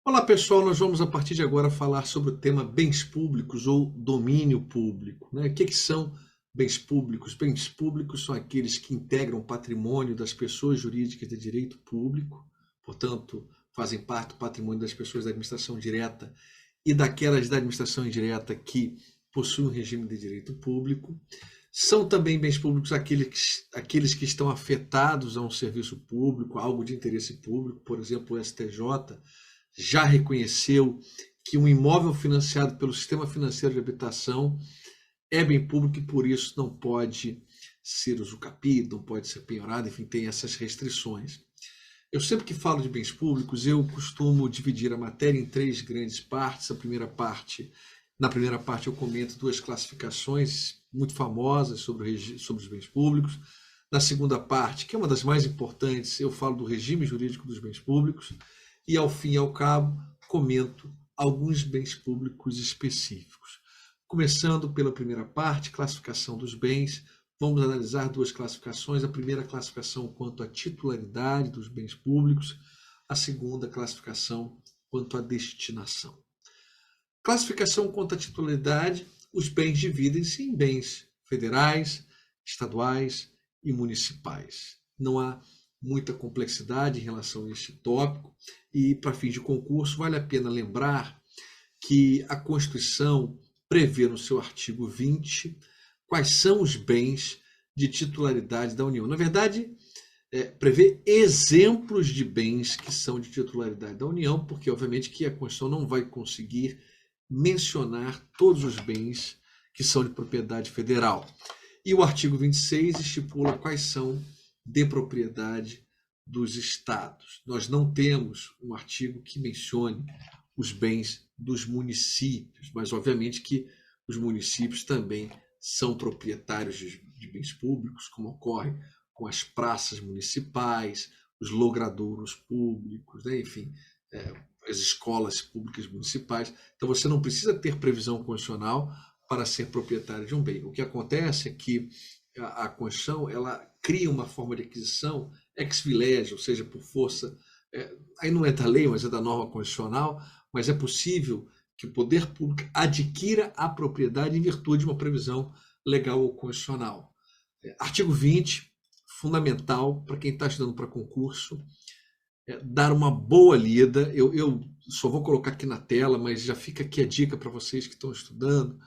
Olá pessoal, nós vamos a partir de agora falar sobre o tema bens públicos ou domínio público, né? O que são bens públicos? Bens públicos são aqueles que integram o patrimônio das pessoas jurídicas de direito público, portanto, fazem parte do patrimônio das pessoas da administração direta e daquelas da administração indireta que possuem um regime de direito público. São também bens públicos aqueles que estão afetados a um serviço público, algo de interesse público, por exemplo, o STJ já reconheceu que um imóvel financiado pelo sistema financeiro de habitação é bem público e por isso não pode ser usucapido, não pode ser penhorado, enfim, tem essas restrições. Eu sempre que falo de bens públicos, eu costumo dividir a matéria em três grandes partes. Na primeira parte eu comento duas classificações muito famosas sobre os bens públicos. Na segunda parte, que é uma das mais importantes, eu falo do regime jurídico dos bens públicos. E, ao fim e ao cabo, comento alguns bens públicos específicos. Começando pela primeira parte, classificação dos bens, vamos analisar duas classificações. A primeira classificação quanto à titularidade dos bens públicos, a segunda classificação quanto à destinação. Classificação quanto à titularidade, os bens dividem-se em bens federais, estaduais e municipais. Não há muita complexidade em relação a este tópico e, para fins de concurso, vale a pena lembrar que a Constituição prevê no seu artigo 20 quais são os bens de titularidade da União. Na verdade, prevê exemplos de bens que são de titularidade da União, porque, obviamente, que a Constituição não vai conseguir mencionar todos os bens que são de propriedade federal. E o artigo 26 estipula quais são de propriedade dos estados. Nós não temos um artigo que mencione os bens dos municípios, mas obviamente que os municípios também são proprietários de bens públicos, como ocorre com as praças municipais, os logradouros públicos, né? Enfim, as escolas públicas municipais. Então você não precisa ter previsão constitucional para ser proprietário de um bem. O que acontece é que a Constituição ela cria uma forma de aquisição ex vilege, ou seja, por força, aí não é da lei, mas é da norma constitucional, mas é possível que o poder público adquira a propriedade em virtude de uma previsão legal ou constitucional. Artigo 20, fundamental para quem está estudando para concurso, dar uma boa lida. Eu só vou colocar aqui na tela, mas já fica aqui a dica para vocês que estão estudando,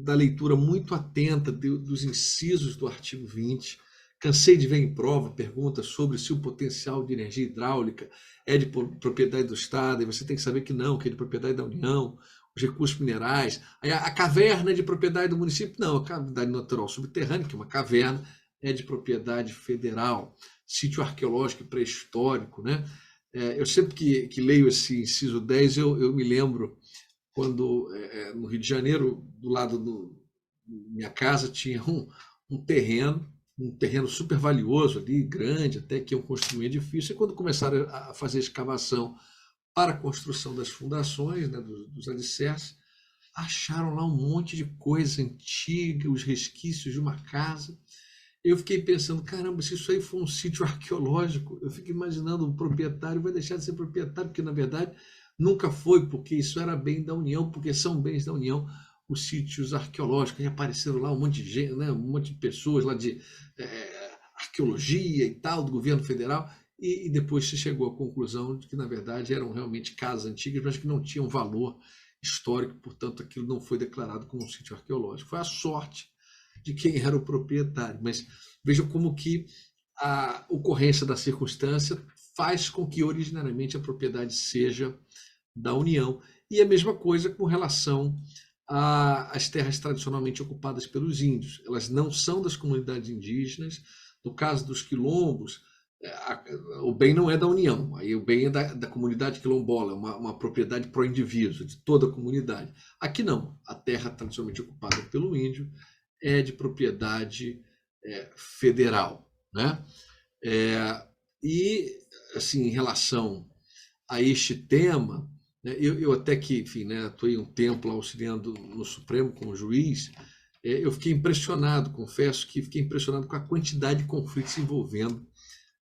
da leitura muito atenta dos incisos do artigo 20. Cansei de ver em prova perguntas sobre se o potencial de energia hidráulica é de propriedade do Estado, e você tem que saber que não, que é de propriedade da União, os recursos minerais. Aí a caverna é de propriedade do município, não, a cavidade natural subterrânea, que é uma caverna, é de propriedade federal. Sítio arqueológico pré-histórico, né? Eu sempre que leio esse inciso 10, eu me lembro quando no Rio de Janeiro, do lado da minha casa, tinha um terreno super valioso ali, grande, até que iam construir um edifício, e quando começaram a fazer a escavação para a construção das fundações, né, dos alicerces, acharam lá um monte de coisa antiga, os resquícios de uma casa. Eu fiquei pensando, caramba, se isso aí for um sítio arqueológico, eu fico imaginando o proprietário vai deixar de ser proprietário, porque na verdade nunca foi, porque isso era bem da União, porque são bens da União, os sítios arqueológicos, e apareceram lá um monte de gente, né, um monte de pessoas lá de arqueologia e tal, do governo federal, e depois se chegou à conclusão de que na verdade eram realmente casas antigas, mas que não tinham valor histórico, portanto aquilo não foi declarado como um sítio arqueológico. Foi a sorte de quem era o proprietário, mas vejam como que a ocorrência da circunstância faz com que originariamente a propriedade seja da União. E a mesma coisa com relação às terras tradicionalmente ocupadas pelos índios. Elas não são das comunidades indígenas. No caso dos quilombos, o bem não é da União, aí o bem é da comunidade quilombola, uma propriedade pro indivíduo, de toda a comunidade. Aqui não, a terra tradicionalmente ocupada pelo índio é de propriedade federal, né? E assim, em relação a este tema, né, eu até que, enfim, né, atuei um tempo lá auxiliando no Supremo como juiz, eu fiquei impressionado, confesso que fiquei impressionado com a quantidade de conflitos envolvendo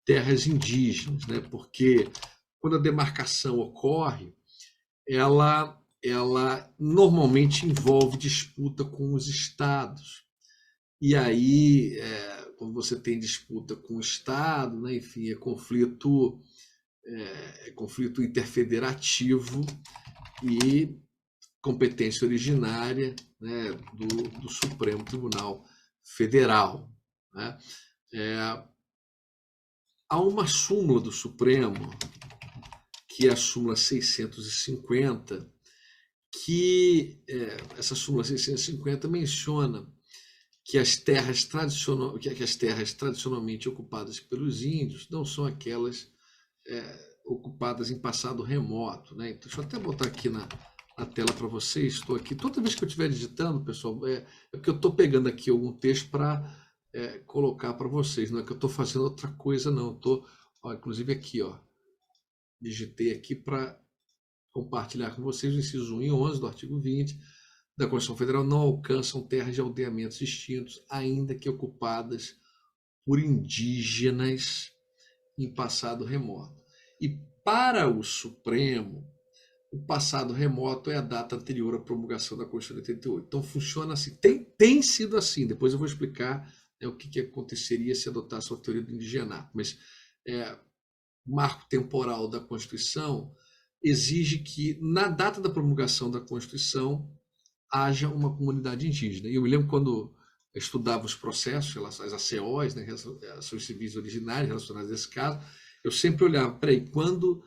terras indígenas, né? Porque quando a demarcação ocorre, ela normalmente envolve disputa com os estados. E aí, quando você tem disputa com o estado, né, enfim, conflito interfederativo e competência originária, né, do Supremo Tribunal Federal, né? Há uma súmula do Supremo, que é a súmula 650, que essa súmula 650 menciona que as terras tradicionalmente ocupadas pelos índios não são aquelas ocupadas em passado remoto, né? Então, deixa eu até botar aqui na tela para vocês. Estou aqui. Toda vez que eu estiver digitando, pessoal, é porque eu estou pegando aqui algum texto para colocar para vocês. Não é que eu estou fazendo outra coisa, não. Eu estou, inclusive aqui, digitei aqui para compartilhar com vocês o inciso 1 e 11 do artigo 20 da Constituição Federal não alcançam terras de aldeamentos extintos, ainda que ocupadas por indígenas em passado remoto. E para o Supremo, o passado remoto é a data anterior à promulgação da Constituição de 88. Então funciona assim, tem sido assim. Depois eu vou explicar o que aconteceria se adotasse a teoria do indigenato. Mas o marco temporal da Constituição exige que, na data da promulgação da Constituição, haja uma comunidade indígena. E eu me lembro quando eu estudava os processos, as ACOs, né, ações civis originárias relacionadas a esse caso, eu sempre olhava, quando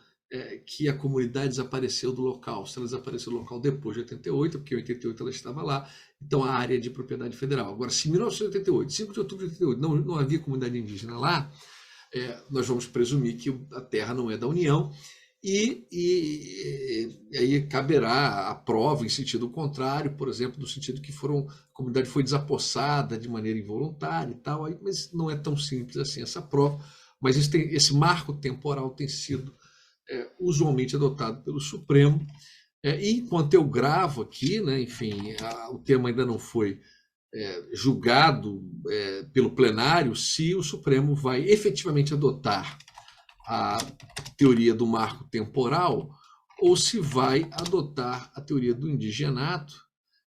que a comunidade desapareceu do local? Se ela desapareceu do local depois de 88, porque em 88 ela estava lá, então a área é de propriedade federal. Agora, se em 1988, 5 de outubro de 88, não havia comunidade indígena lá, nós vamos presumir que a terra não é da União, e aí caberá a prova em sentido contrário, por exemplo, no sentido que a comunidade foi desapossada de maneira involuntária e tal, mas não é tão simples assim essa prova, mas esse marco temporal tem sido usualmente adotado pelo Supremo, e enquanto eu gravo aqui, né, enfim, o tema ainda não foi julgado pelo plenário, se o Supremo vai efetivamente adotar a teoria do marco temporal ou se vai adotar a teoria do indigenato,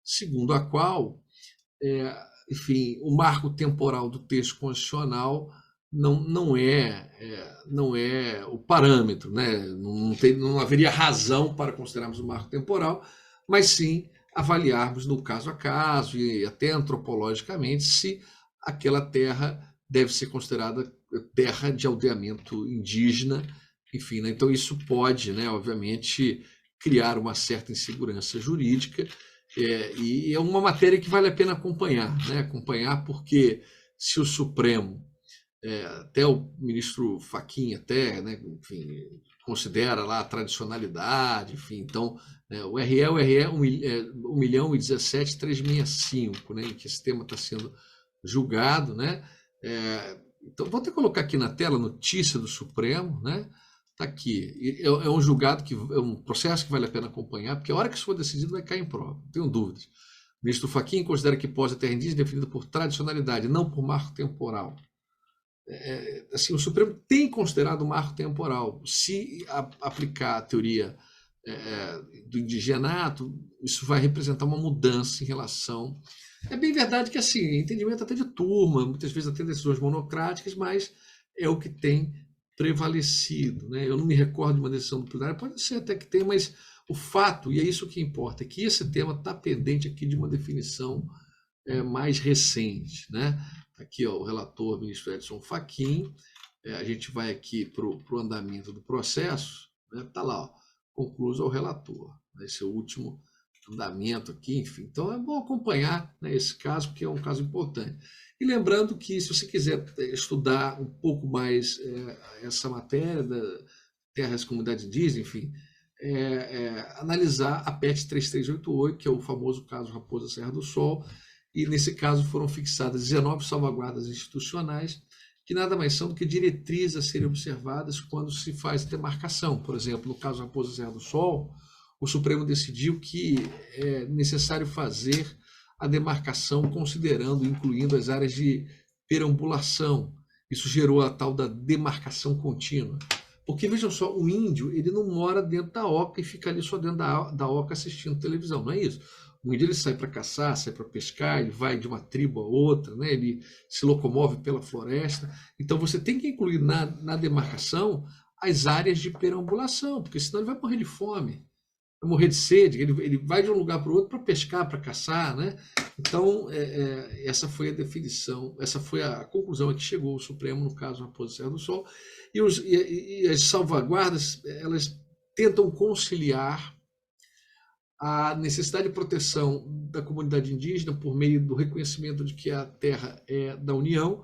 segundo a qual, enfim, o marco temporal do texto constitucional não é o parâmetro, né? Não haveria razão para considerarmos o marco temporal, mas sim avaliarmos no caso a caso e até antropologicamente se aquela terra deve ser considerada terra de aldeamento indígena, enfim, né? Então isso pode, né, obviamente, criar uma certa insegurança jurídica, e é uma matéria que vale a pena acompanhar, né? Acompanhar porque se o Supremo, até o ministro Fachin até, né, enfim, considera lá a tradicionalidade, enfim, então o RE 1.017.365, né, em que esse tema está sendo julgado, né? Então, vou até colocar aqui na tela a notícia do Supremo, né? Está aqui. É um julgado é um processo que vale a pena acompanhar, porque a hora que isso for decidido vai cair em prova, não tenho dúvidas. O ministro Fachin considera que posse da terra indígena é definida por tradicionalidade, não por marco temporal. Assim, o Supremo tem considerado o marco temporal. Se aplicar a teoria do indigenato, isso vai representar uma mudança em relação. É bem verdade que, assim, entendimento até de turma, muitas vezes até decisões monocráticas, mas é o que tem prevalecido, né? Eu não me recordo de uma decisão do plenário, pode ser até que tenha, mas o fato, e é isso que importa, é que esse tema está pendente aqui de uma definição mais recente, né? Aqui, o relator, ministro Edson Fachin, a gente vai aqui para o andamento do processo, né? Está lá, concluso ao relator, esse é o último andamento aqui, enfim. Então é bom acompanhar, né, esse caso, porque é um caso importante. E lembrando que, se você quiser estudar um pouco mais essa matéria da terras e comunidades indígenas, enfim, analisar a PET 3388, que é o famoso caso Raposa Serra do Sol, e nesse caso foram fixadas 19 salvaguardas institucionais, que nada mais são do que diretrizes a serem observadas quando se faz demarcação. Por exemplo, no caso Raposa Serra do Sol, o Supremo decidiu que é necessário fazer a demarcação considerando, incluindo as áreas de perambulação. Isso gerou a tal da demarcação contínua. Porque, vejam só, o índio, ele não mora dentro da oca e fica ali só dentro da oca assistindo televisão, não é isso. O índio ele sai para caçar, sai para pescar, ele vai de uma tribo a outra, né? Ele se locomove pela floresta. Então você tem que incluir na demarcação as áreas de perambulação, porque senão ele vai morrer de fome, vai morrer de sede. Ele vai de um lugar para o outro para pescar, para caçar, né? Então, essa foi a definição, essa foi a conclusão a que chegou o Supremo, no caso, na posição do Sol. E as salvaguardas, elas tentam conciliar a necessidade de proteção da comunidade indígena por meio do reconhecimento de que a terra é da União,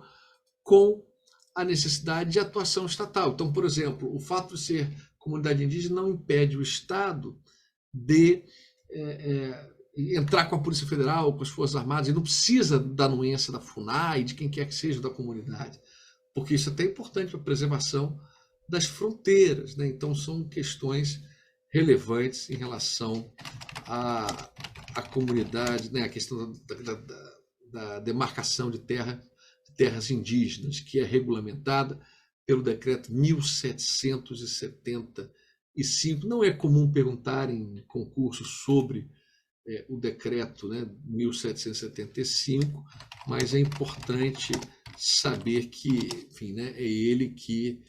com a necessidade de atuação estatal. Então, por exemplo, o fato de ser comunidade indígena não impede o Estado de entrar com a Polícia Federal, com as Forças Armadas, e não precisa da anuência da FUNAI e de quem quer que seja da comunidade, porque isso é até importante para a preservação das fronteiras, né? Então, são questões relevantes em relação à comunidade, né? A questão da demarcação de terras indígenas, que é regulamentada pelo decreto 1775. Não é comum perguntar em concursos sobre o decreto, né, 1775, mas é importante saber que, enfim, né, é ele que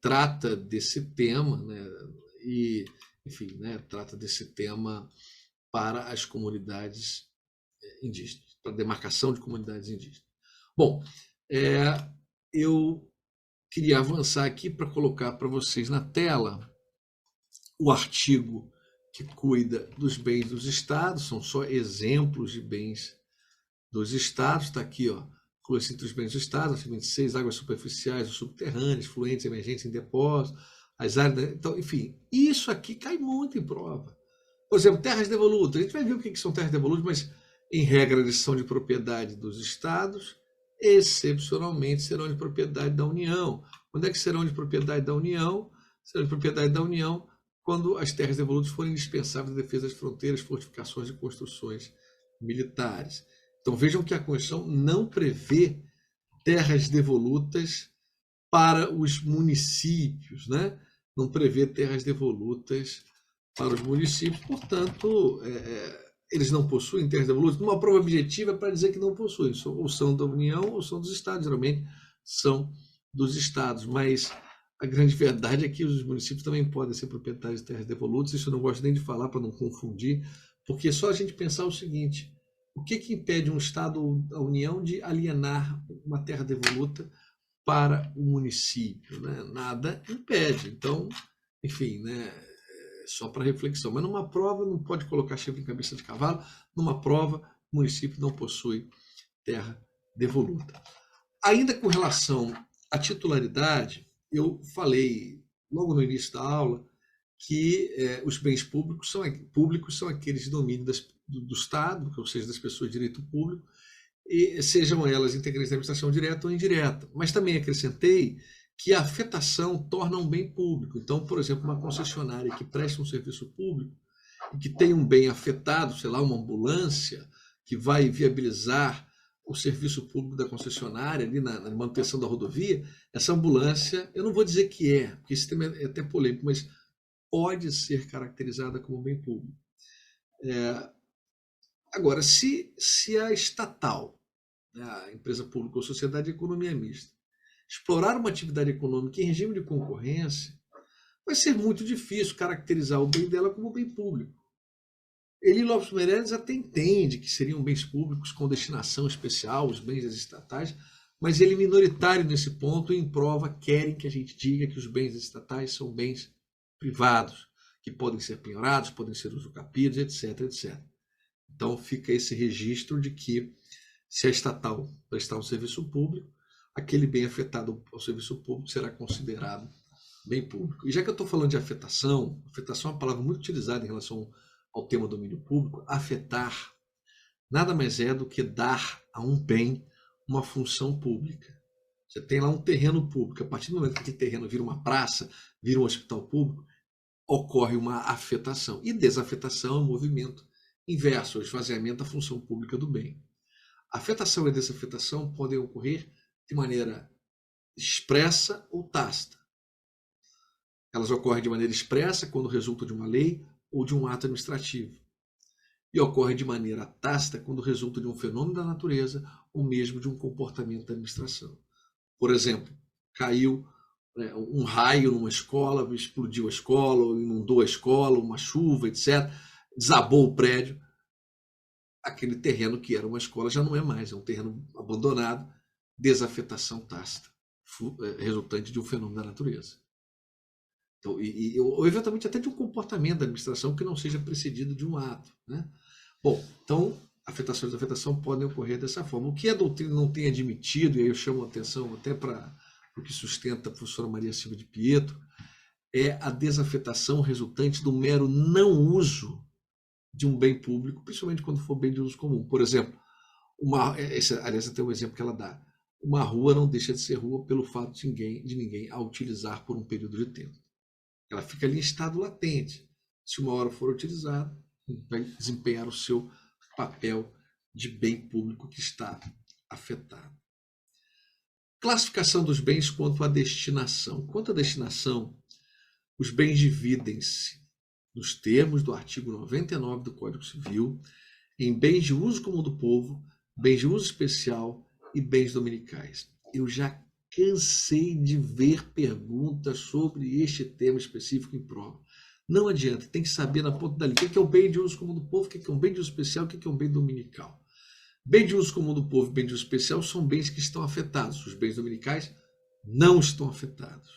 trata desse tema, né, e, enfim, né, trata desse tema para as comunidades indígenas, para a demarcação de comunidades indígenas. Bom, eu queria avançar aqui para colocar para vocês na tela o artigo que cuida dos bens dos estados, são só exemplos de bens dos estados, está aqui, ó, inclui-se entre os bens dos estados, artigo 26, águas superficiais ou subterrâneas, fluentes, emergentes em depósito, as áreas, então, enfim, isso aqui cai muito em prova. Por exemplo, terras devolutas, a gente vai ver o que são terras devolutas, mas, em regra, eles são de propriedade dos estados, excepcionalmente serão de propriedade da União. Quando é que serão de propriedade da União? Serão de propriedade da União quando as terras devolutas forem indispensáveis à defesa das fronteiras, fortificações e construções militares. Então vejam que a Constituição não prevê terras devolutas para os municípios, né? Não prevê terras devolutas para os municípios, portanto, eles não possuem terras devolutas. Uma prova objetiva para dizer que não possuem, ou são da União ou são dos estados, geralmente são dos estados, mas a grande verdade é que os municípios também podem ser proprietários de terras devolutas. Isso eu não gosto nem de falar para não confundir, porque é só a gente pensar o seguinte: o que impede um Estado ou a União de alienar uma terra devoluta para o município? Né? Nada impede. Então, enfim, né? Só para reflexão. Mas numa prova não pode colocar chifre em cabeça de cavalo. Numa prova, o município não possui terra devoluta. Ainda com relação à titularidade, eu falei logo no início da aula que os bens públicos são aqueles de domínio do Estado, ou seja, das pessoas de direito público, e sejam elas integrantes da administração direta ou indireta. Mas também acrescentei que a afetação torna um bem público. Então, por exemplo, uma concessionária que presta um serviço público e que tem um bem afetado, sei lá, uma ambulância, que vai viabilizar o serviço público da concessionária ali na manutenção da rodovia, essa ambulância, eu não vou dizer que porque esse tema é até polêmico, mas pode ser caracterizada como bem público. Agora, se a estatal, né, a empresa pública ou sociedade de economia mista, explorar uma atividade econômica em regime de concorrência, vai ser muito difícil caracterizar o bem dela como bem público. Eli Lopes Meirelles até entende que seriam bens públicos com destinação especial, os bens das estatais, mas ele é minoritário nesse ponto e em prova querem que a gente diga que os bens estatais são bens privados, que podem ser penhorados, podem ser usucapidos, etc, etc. Então fica esse registro de que se a estatal prestar um serviço público, aquele bem afetado ao serviço público será considerado bem público. E já que eu estou falando de afetação é uma palavra muito utilizada em relação ao tema domínio público. Afetar nada mais é do que dar a um bem uma função pública. Você tem lá um terreno público, a partir do momento que aquele terreno vira uma praça, vira um hospital público, ocorre uma afetação. E desafetação é um movimento inverso, o esvaziamento da função pública do bem. A afetação e desafetação podem ocorrer de maneira expressa ou tácita. Elas ocorrem de maneira expressa quando resultam de uma lei ou de um ato administrativo. E ocorrem de maneira tácita quando resultam de um fenômeno da natureza ou mesmo de um comportamento da administração. Por exemplo, caiu, né, um raio numa escola, explodiu a escola, inundou a escola, uma chuva, etc. Desabou o prédio. Aquele terreno que era uma escola já não é mais, é um terreno abandonado, desafetação tácita, resultante de um fenômeno da natureza. Então, ou eventualmente até de um comportamento da administração que não seja precedido de um ato, né? Bom, então, afetações e desafetação podem ocorrer dessa forma. O que a doutrina não tem admitido, e aí eu chamo a atenção até para o que sustenta a professora Maria Silva de Pietro, é a desafetação resultante do mero não uso de um bem público, principalmente quando for bem de uso comum. Por exemplo, aliás, até um exemplo que ela dá. Uma rua não deixa de ser rua pelo fato de ninguém a utilizar por um período de tempo. Ela fica ali em estado latente. Se uma hora for utilizada, vai desempenhar o seu papel de bem público que está afetado. Classificação dos bens quanto à destinação. Quanto à destinação, os bens dividem-se, nos termos do artigo 99 do Código Civil, em bens de uso comum do povo, bens de uso especial e bens dominicais. Eu já cansei de ver perguntas sobre este tema específico em prova. Não adianta, tem que saber na ponta da língua o que é o bem de uso comum do povo, o que é um bem de uso especial, o que é um bem dominical. Bem de uso comum do povo e bem de uso especial são bens que estão afetados. Os bens dominicais não estão afetados.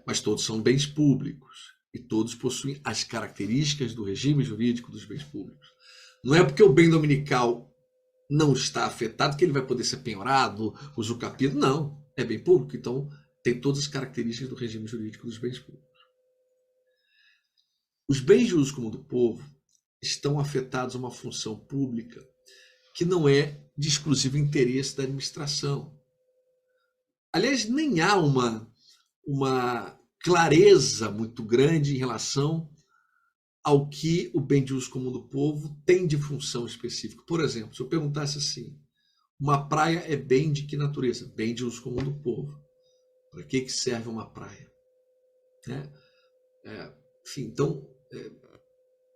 Mas todos são bens públicos e todos possuem as características do regime jurídico dos bens públicos. Não é porque o bem dominical não está afetado que ele vai poder ser penhorado, usucapido. Não, é bem público, então tem todas as características do regime jurídico dos bens públicos. Os bens de uso comum do povo estão afetados a uma função pública que não é de exclusivo interesse da administração. Aliás, nem há uma clareza muito grande em relação ao que o bem de uso comum do povo tem de função específica. Por exemplo, se eu perguntasse assim, uma praia é bem de que natureza? Bem de uso comum do povo. Para que serve uma praia? Enfim, então,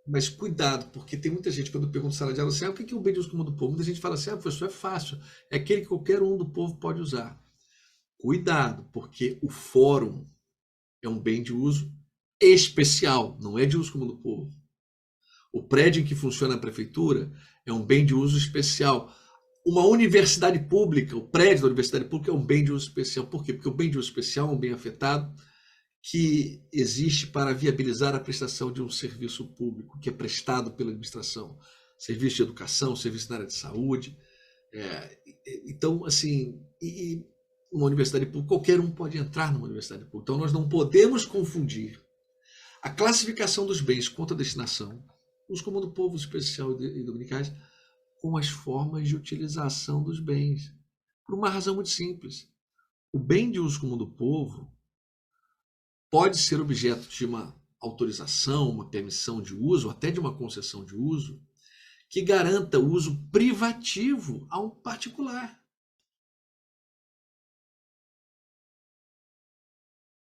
mas cuidado, porque tem muita gente, quando pergunta sala de aula, assim, o que é o bem de uso comum do povo? Muita gente fala assim, professor, é fácil, é aquele que qualquer um do povo pode usar. Cuidado, porque o fórum é um bem de uso especial, não é de uso comum do povo. O prédio em que funciona a prefeitura é um bem de uso especial. Uma universidade pública, o prédio da universidade pública é um bem de uso especial. Por quê? Porque o bem de uso especial é um bem afetado que existe para viabilizar a prestação de um serviço público que é prestado pela administração. Serviço de educação, serviço na área de saúde. Então, assim, uma universidade pública, qualquer um pode entrar numa universidade pública. Então, nós não podemos confundir a classificação dos bens quanto à destinação, uso comum do povo, especial e dominicais, com as formas de utilização dos bens. Por uma razão muito simples. O bem de uso comum do povo pode ser objeto de uma autorização, uma permissão de uso, até de uma concessão de uso, que garanta o uso privativo a um particular.